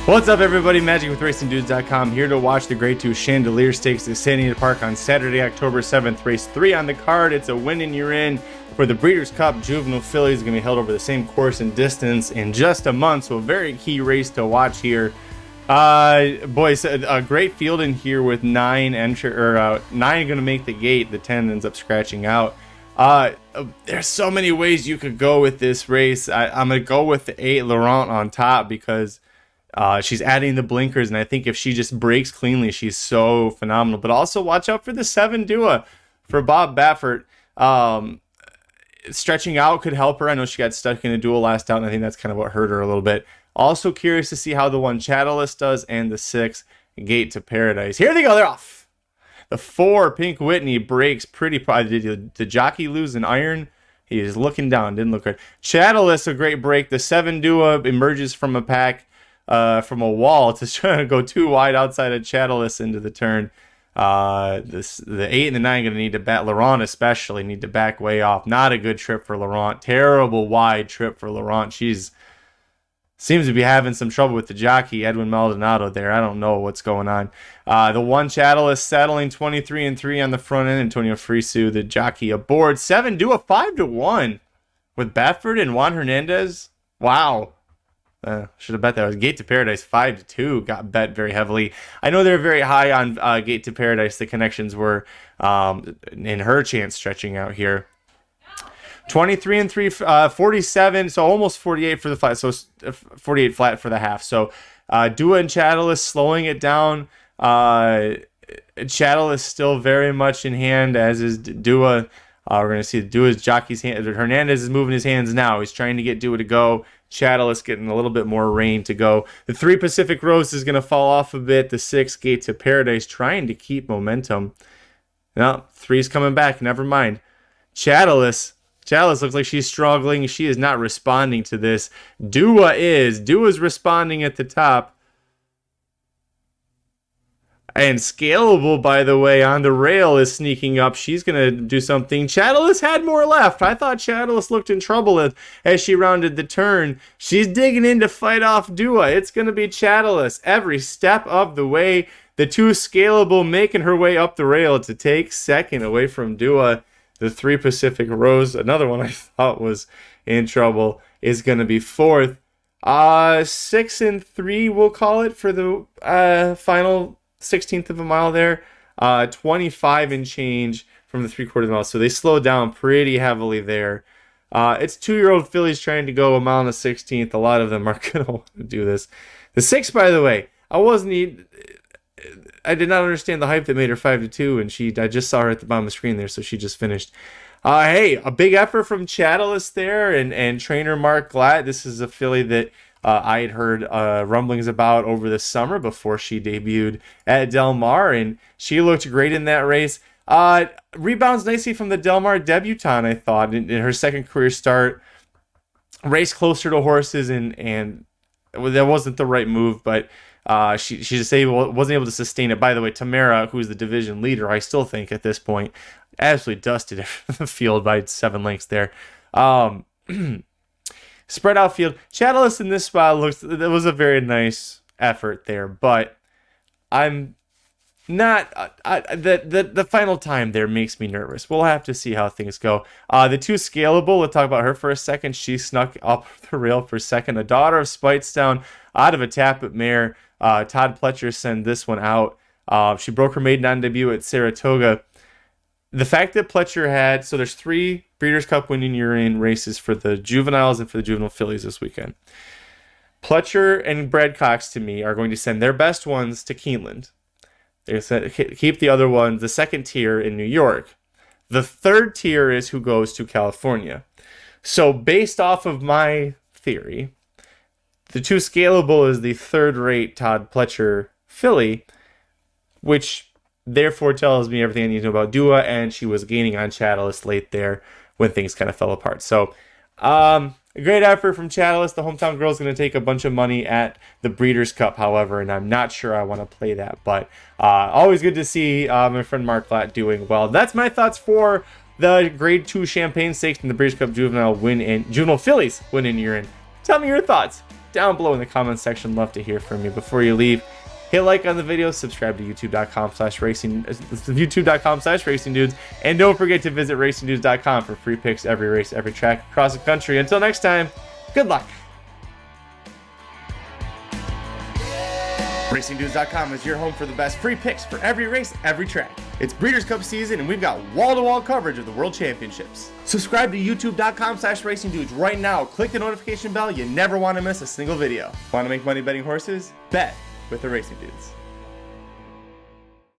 What's up, everybody? MagicWithRacingDudes.com here to watch the Grade 2 Chandelier Stakes at Santa Anita Park on Saturday, October 7th. Race 3 on the card. It's a win and you're in for the Breeders Cup Juvenile Fillies. It's going to be held over the same course and distance in just a month, so a very key race to watch here. Boys, a great field in here with 9 going to make the gate. The 10 ends up scratching out. There's so many ways you could go with this race. I'm going to go with the 8 Laurent on top because she's adding the blinkers, and I think if she just breaks cleanly, she's so phenomenal. But also watch out for the 7 Dua for Bob Baffert. Stretching out could help her. I know she got stuck in a duel last out, and I think that's kind of what hurt her a little bit. Also curious to see how the 1 Chatalas does, and the 6 Gate to Paradise. Here they go. They're off. The 4 Pink Whitney breaks pretty. Did the jockey lose an iron? He is looking down. Didn't look right. Chatalas, a great break. The 7 Dua emerges from a pack. From a wall to try to go too wide outside of Chatalas into the turn. The 8 and the 9 going to need to bat. Laurent especially need to back way off. Not a good trip for Laurent. Terrible wide trip for Laurent. She's seems to be having some trouble with the jockey, Edwin Maldonado there. I don't know what's going on. The 1 Chatalas settling 23-3 on the front end. Antonio Frisu, the jockey, aboard. 7 Dua 5-1 with Baffert and Juan Hernandez. Wow. Should have bet that was Gate to Paradise 5-2. Got bet very heavily. I know they're very high on Gate to Paradise. The connections were in her chance stretching out here. 23-3, 47, so almost 48 for the flat. So 48 flat for the half. So Dua and Chatalas slowing it down. Chatalas still very much in hand, as is Dua. We're going to see Dua's jockey's hand. Hernandez is moving his hands now. He's trying to get Dua to go. Chatalas getting a little bit more rain to go. The 3 Pacific Rose is going to fall off a bit. The 6 Gate to Paradise trying to keep momentum. No, 3's coming back. Never mind. Chatalas looks like she's struggling. She is not responding to this. Dua's responding at the top. And Scalable, by the way, on the rail is sneaking up. She's going to do something. Chatalas had more left. I thought Chatalas looked in trouble as she rounded the turn. She's digging in to fight off Dua. It's going to be Chatalas every step of the way. The 2 Scalable making her way up the rail to take second away from Dua. The 3 Pacific Rose, another one I thought was in trouble, is going to be 4th. 6-3, we'll call it, for the final 16th of a mile there. 25 and change from the 3/4 mile. So they slowed down pretty heavily there. It's 2-year-old fillies trying to go a mile and a 16th. A lot of them are going to want to do this. The 6, by the way, I did not understand the hype that made her 5-2, and I just saw her at the bottom of the screen there, so she just finished. Hey, a big effort from Chatalas there and trainer Mark Glatt. This is a filly that I had heard rumblings about over the summer before she debuted at Del Mar, and she looked great in that race. Rebounds nicely from the Del Mar Debutante, I thought, in her second career start. Raced closer to horses, and that wasn't the right move, but she just wasn't able to sustain it. By the way, Tamara, who's the division leader, I still think at this point, absolutely dusted the field by 7 lengths there. Spread out field. Chatalas in this spot that was a very nice effort there, but I'm not. The final time there makes me nervous. We'll have to see how things go. The 2 Scalable, let's talk about her for a second. She snuck up the rail for second. A daughter of Spitestown out of a Tappet mare. Todd Pletcher sent this one out. She broke her maiden on debut at Saratoga. The fact that Pletcher so there's 3 Breeders' Cup winning year-in races for the juveniles and for the juvenile fillies this weekend. Pletcher and Brad Cox, to me, are going to send their best ones to Keeneland. They keep the other ones, the second tier, in New York. The 3rd tier is who goes to California. So based off of my theory, the 2 Scalable is the 3rd-rate Todd Pletcher filly, which therefore tells me everything I need to know about Dua, and she was gaining on Chatalas late there when things kind of fell apart. So, a great effort from Chatalas. The hometown girl is going to take a bunch of money at the Breeders' Cup, however, and I'm not sure I want to play that. But always good to see my friend Mark Glatt doing well. That's my thoughts for the Grade 2 Champagne Stakes and the Breeders' Cup Juvenile Fillies win in urine. Tell me your thoughts. down below in the comments section. Love to hear from you. Before you leave, hit like on the video, subscribe to youtube.com/racing dudes, and don't forget to visit racingdudes.com for free picks every race, every track across the country. Until next time, good luck. RacingDudes.com is your home for the best free picks for every race, every track. It's Breeders Cup season, and we've got wall-to-wall coverage of the World Championships. Subscribe to youtube.com/racingdudes right now. Click the notification bell. You never want to miss a single video. Want to make money betting horses? Bet with the Racing Dudes.